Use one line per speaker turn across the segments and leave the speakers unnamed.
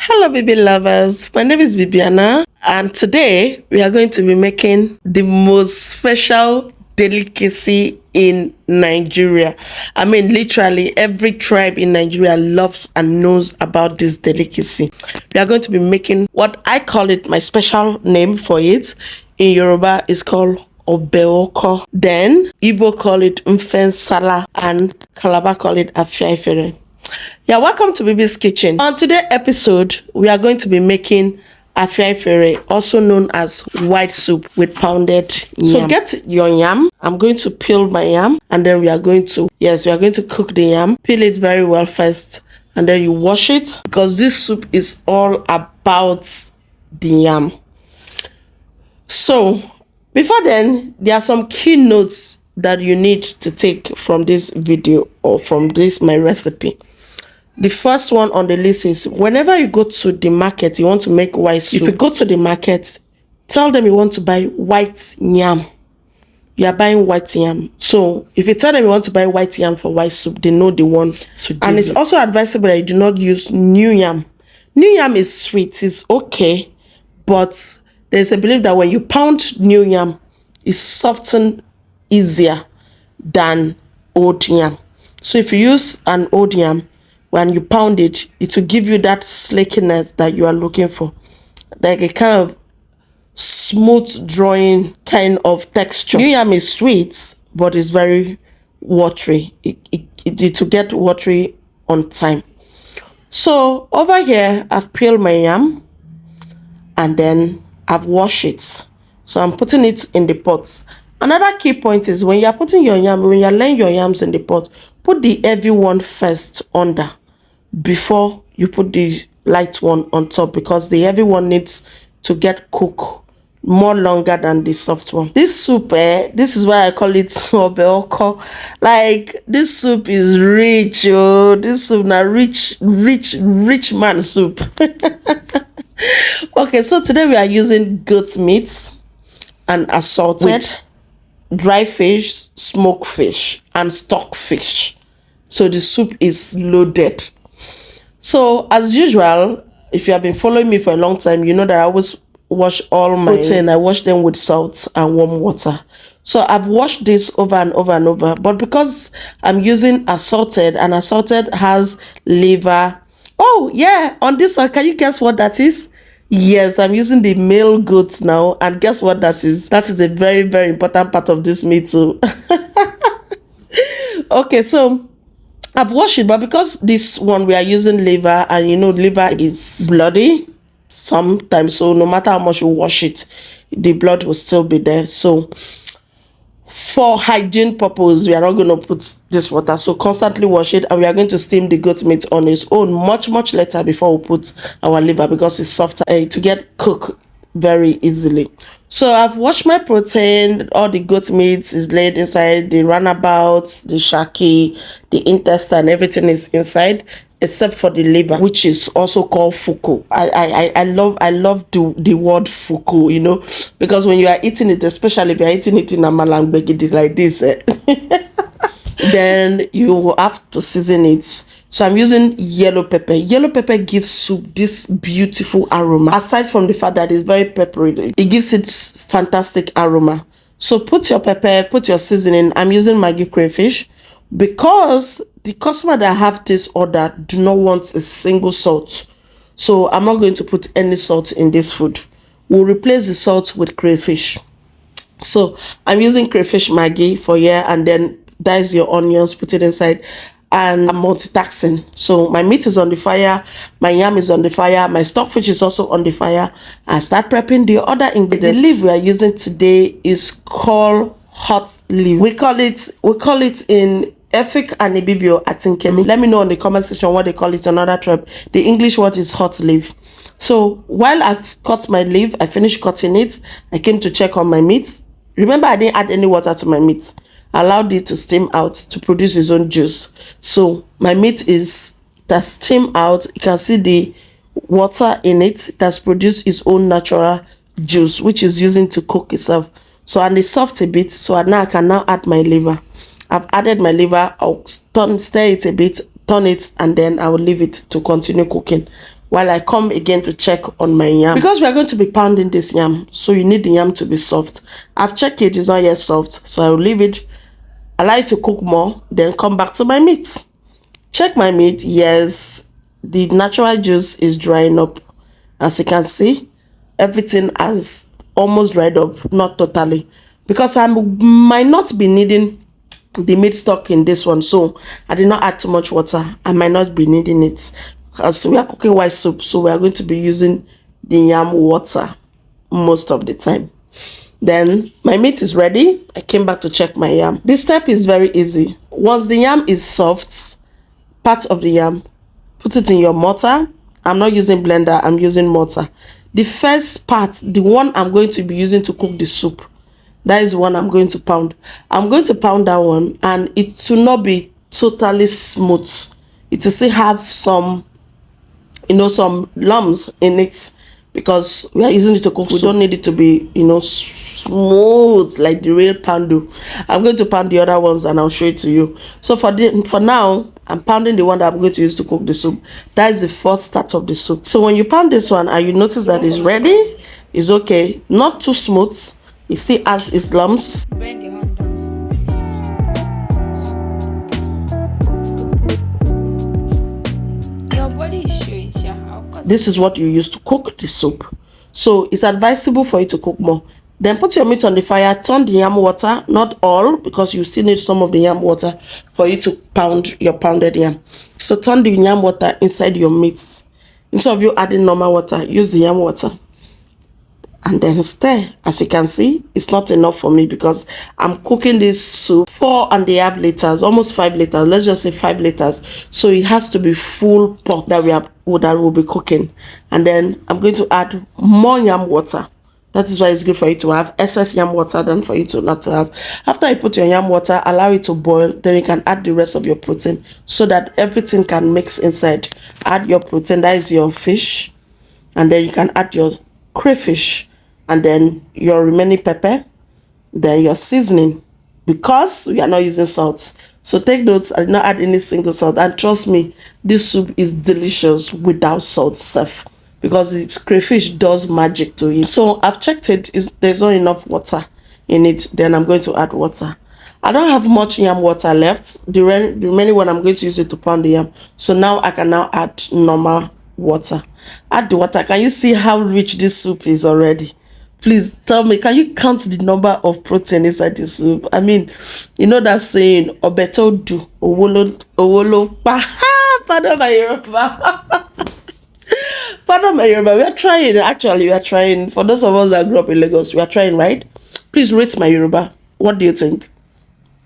Hello, baby lovers. My name is Bibiana, and today we are going to be making the most special delicacy in Nigeria. I mean, literally, every tribe in Nigeria loves and knows about this delicacy. We are going to be making what I call it, my special name for it. In Yoruba, is called Obeoko. Then Igbo call it Mfensala, and Calabar call it Afiaifere. Yeah, welcome to Bibi's Kitchen. On today's episode, we are going to be making afiaifere, also known as white soup with pounded yam. So get your yam. I'm going to peel my yam, and then we are going to cook the yam. Peel it very well first, and then you wash it, because this soup is all about the yam. So before then, there are some key notes that you need to take from this video or from this my recipe. The first one on the list is, whenever you go to the market, you want to make white soup. If you go to the market, tell them you want to buy white yam. You are buying white yam. So if you tell them you want to buy white yam for white soup, they know they want to do. And it's also advisable that you do not use new yam. New yam is sweet, it's okay, but there's a belief that when you pound new yam, it's softened easier than old yam. So if you use an old yam, when you pound it, it will give you that slakiness that you are looking for, like a kind of smooth drawing kind of texture. New yam is sweet, but it's very watery. It will get watery on time. So over here, I've peeled my yam, and then I've washed it. So I'm putting it in the pot. Another key point is, when you're putting your yam, when you're laying your yams in the pot, put the heavy one first under before you put the light one on top, because the heavy one needs to get cooked more longer than the soft one. This soup, this is why I call it Obeoko. Like, this soup is rich, oh. This soup na rich man soup. Okay, so today we are using goat meat and assorted dry fish, smoked fish, and stock fish. So the soup is loaded. So as usual, if you have been following me for a long time, you know that I always wash all my protein. I wash them with salt and warm water. So I've washed this over and over and over. But because I'm using assorted, and assorted has liver. Oh yeah, on this one, can you guess what that is? Yes, I'm using the male goat now, and guess what that is? That is a very, very important part of this meat too. Okay, so I've washed it, but because this one we are using liver, and you know liver is bloody sometimes, so no matter how much you wash it, the blood will still be there. So for hygiene purpose, we are not going to put this water, so constantly wash it, and we are going to steam the goat meat on its own much later before we put our liver, because it's softer to get cooked very easily. So I've washed my protein. All the goat meat is laid inside, the runabout, the shaki, the intestine, everything is inside except for the liver, which is also called fuku. I love the word fuku, you know, because when you are eating it, especially if you are eating it in a malangbegidi like this, then you will have to season it. So I'm using yellow pepper. Yellow pepper gives soup this beautiful aroma. Aside from the fact that it's very peppery, it gives it fantastic aroma. So put your pepper, put your seasoning. I'm using Maggi crayfish, because the customer that have this order do not want a single salt. So I'm not going to put any salt in this food. We'll replace the salt with crayfish. So I'm using crayfish Maggi for here, and then dice your onions, put it inside. And I'm multitasking. So my meat is on the fire, my yam is on the fire, my stockfish is also on the fire. I start prepping the other ingredients. The leaf we are using today is called hot leaf. We call it in Efik and Ibibio Atinkeni. Let me know in the comment section what they call it in another tribe. The English word is hot leaf. So while I've cut my leaf, I finished cutting it. I came to check on my meat. Remember, I didn't add any water to my meat. I allowed it to steam out to produce its own juice. So my meat has steamed out. You can see the water in it. It has produced its own natural juice, which is using to cook itself. So, and it's soft a bit. So now I can now add my liver. I've added my liver. I'll stir it a bit, turn it, and then I will leave it to continue cooking. while I come again to check on my yam. Because we are going to be pounding this yam, so you need the yam to be soft. I've checked it, it's not yet soft, so I will leave it, allow it to cook more, then come back to my meat. Check my meat. Yes, the natural juice is drying up. As you can see, everything has almost dried up, not totally, because I might not be needing the meat stock in this one, so I did not add too much water. I might not be needing it because we are cooking white soup, so we are going to be using the yam water most of the time. Then my meat is ready. I came back to check my yam. This step is very easy. Once the yam is soft, part of the yam, put it in your mortar. I'm not using blender, I'm using mortar. The first part, the one I'm going to be using to cook the soup, that is one I'm going to pound. I'm going to pound that one, and it will not be totally smooth. It will still have some, some lumps in it, because we are using it to cook. We don't need it to be, smooth like the real pound. I'm going to pound the other ones and I'll show it to you. So for now, I'm pounding the one that I'm going to use to cook the soup. That is the first start of the soup. So when you pound this one and you notice that it's ready, it's okay. Not too smooth. It still has its lumps.
Bend your hand down. Your body is showing, Sha.
This is what you use to cook the soup. So it's advisable for you to cook more. Then put your meat on the fire, turn the yam water, not all, because you still need some of the yam water for you to pound your pounded yam. So turn the yam water inside your meat. Instead of you adding normal water, use the yam water. And then stir. As you can see, it's not enough for me because I'm cooking this soup 4.5 liters, almost 5 liters. Let's just say 5 liters. So it has to be full pot that we'll be cooking. And then I'm going to add more yam water. That is why it's good for you to have excess yam water than for you to not to have. After you put your yam water, allow it to boil. Then you can add the rest of your protein so that everything can mix inside. Add your protein, that is your fish. And then you can add your crayfish. And then your remaining pepper, then your seasoning, because we are not using salt. So take notes, I did not add any single salt. And trust me, this soup is delicious without salt, Seth, because its crayfish does magic to it. So I've checked it, there's not enough water in it. Then I'm going to add water. I don't have much yam water left. The remaining one, I'm going to use it to pound the yam. So now I can now add normal water. Add the water. Can you see how rich this soup is already? Please tell me, can you count the number of protein inside the soup? I mean, you know that saying, Obeto do, owolo pa. Pardon my Yoruba. Pardon my Yoruba. We are trying, actually, we are trying. For those of us that grew up in Lagos, we are trying, right? Please rate my Yoruba. What do you think?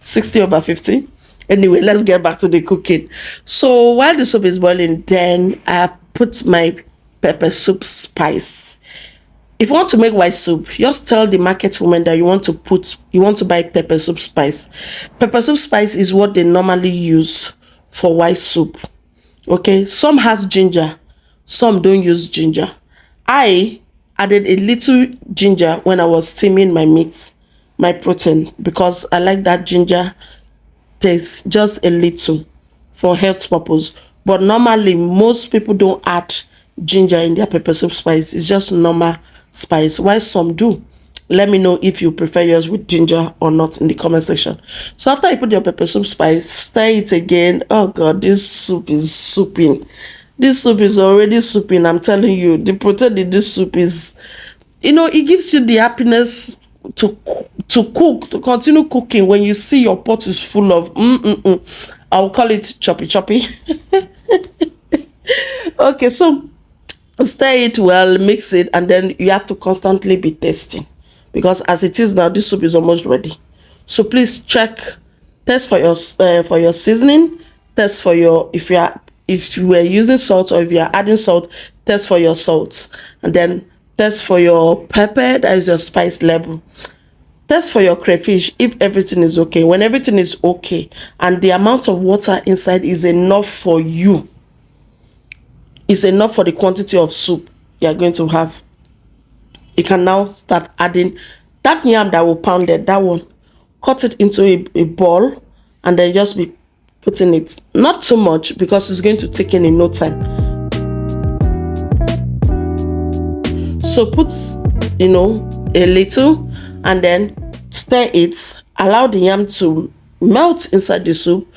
60/50? Anyway, let's get back to the cooking. So while the soup is boiling, then I have put my pepper soup spice. If you want to make white soup, just tell the market woman that you want to buy pepper soup spice. Pepper soup spice is what they normally use for white soup. Okay, some has ginger, some don't use ginger. I added a little ginger when I was steaming my meat, my protein, because I like that ginger taste, just a little for health purpose. But normally, most people don't add ginger in their pepper soup spice. It's just normal spice, while some do. Let me know if you prefer yours with ginger or not in the comment section. So after you put your pepper soup spice, stir it again. Oh god, this soup is souping. This soup is already souping. I'm telling you, the protein in this soup is, it gives you the happiness to cook, to continue cooking when you see your pot is full of I'll call it choppy. Okay, so stir it well, mix it, and then you have to constantly be tasting, because as it is now, this soup is almost ready. So please test for your seasoning, test for your, if you are using salt, or if you are adding salt, test for your salt, and then test for your pepper, that is your spice level. Test for your crayfish if everything is okay. When everything is okay and the amount of water inside is enough for you, is enough for the quantity of soup you are going to have, you can now start adding that yam that we pounded, that one. Cut it into a ball and then just be putting it, not too much because it's going to thicken in no time. So put, you know, a little and then stir it. Allow the yam to melt inside the soup.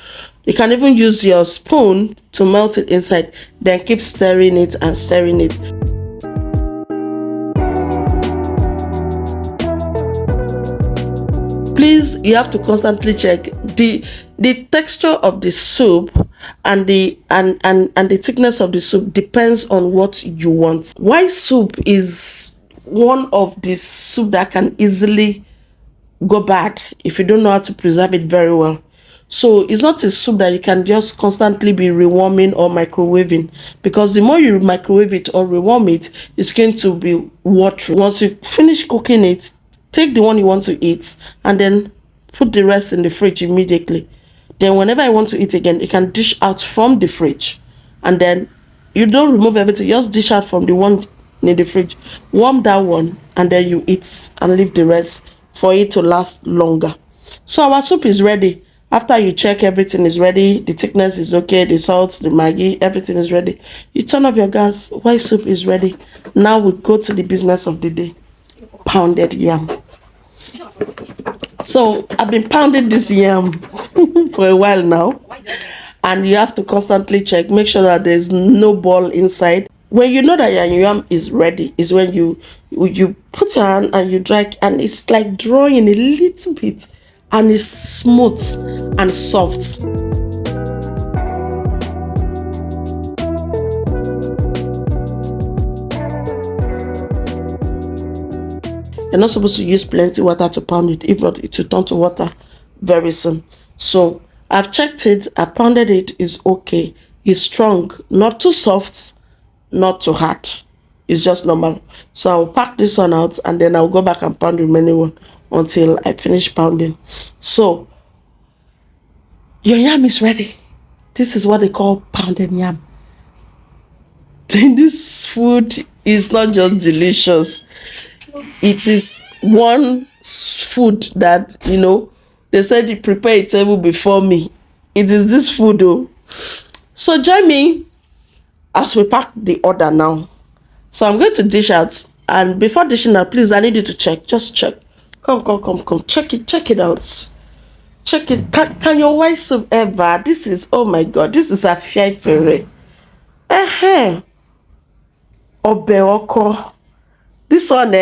You can even use your spoon to melt it inside. Then keep stirring it and stirring it. Please, you have to constantly check the texture of the soup, and the thickness of the soup depends on what you want. White soup is one of the soup that can easily go bad if you don't know how to preserve it very well. So it's not a soup that you can just constantly be rewarming or microwaving, because the more you microwave it or rewarm it, it's going to be watery. Once you finish cooking it, take the one you want to eat and then put the rest in the fridge immediately. Then whenever you want to eat again, you can dish out from the fridge, and then you don't remove everything, just dish out from the one in the fridge, warm that one, and then you eat and leave the rest for it to last longer. So our soup is ready. After you check everything is ready, the thickness is okay, the salt, the Maggi, everything is ready, you turn off your gas. White soup is ready. Now we go to the business of the day: pounded yam. So I've been pounding this yam for a while now, and you have to constantly check, make sure that there's no ball inside. When you know that your yam is ready is when you put your hand and you drag, and it's like drawing a little bit, and it's smooth and soft. You're not supposed to use plenty water to pound it. If not, it will turn to water very soon. So I've checked it, I've pounded it, it's okay. It's strong, not too soft, not too hard. It's just normal. So I'll pack this one out, and then I'll go back and pound the remaining one until I finish pounding. So your yam is ready. This is what they call pounded yam. This food is not just delicious, it is one food that, you know, they said you prepare a table before me. It is this food though. So join me as we pack the order now. So I'm going to dish out, and before dishing out, please, I need you to check. Just check. Come. Check it out. Check it. Can your white soup ever? This is, oh my God, this is a fiefere. Obe oko. This one,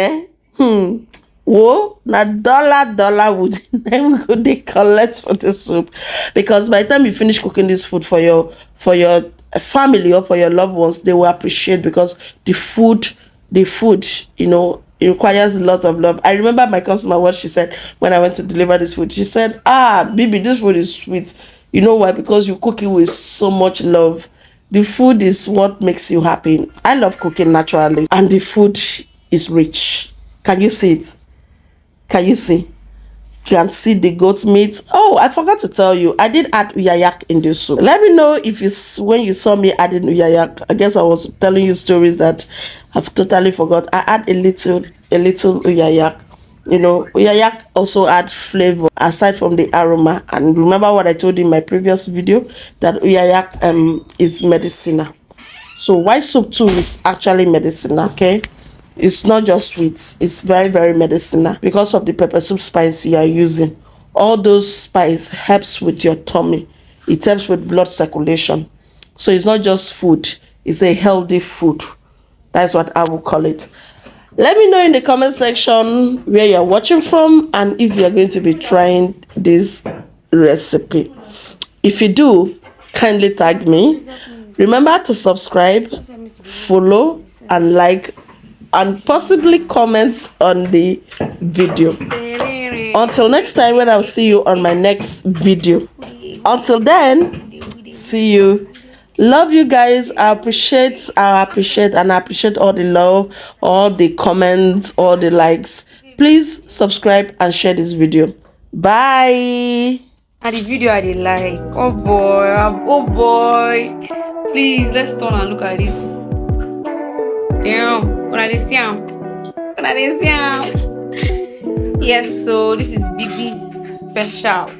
whoa, na dollar would then go they collect for the soup, because by the time you finish cooking this food for your family or for your loved ones, they will appreciate, because the food, you know, it requires a lot of love. I remember my customer, what she said when I went to deliver this food. She said, baby, this food is sweet. You know why? Because you cook it with so much love. The food is what makes you happy. I love cooking naturally, and the food is rich. Can you see it? Can you see? You can see the goat meat. Oh, I forgot to tell you, I did add uyayak in this soup. Let me know if when you saw me adding uyayak. I guess I was telling you stories that I've totally forgot. I add a little uyayak. You know, uyayak also add flavor aside from the aroma. And remember what I told you in my previous video, that uyayak is medicinal. So white soup too is actually medicinal, okay? It's not just sweet, it's very, very medicinal because of the pepper soup spice you are using. All those spice helps with your tummy. It helps with blood circulation. So it's not just food, it's a healthy food. That's what I will call it. Let me know in the comment section where you're watching from and if you're going to be trying this recipe. If you do, kindly tag me. Remember to subscribe, follow, and like, and possibly comment on the video. Until next time, when I'll see you on my next video. Until then, see you. Love you guys. I appreciate all the love, all the comments, all the likes. Please subscribe and share this video. Bye.
And the video I did like. Oh boy. Please, let's turn and look at this. Damn. When I see him. Yes, so this is Bibi's special.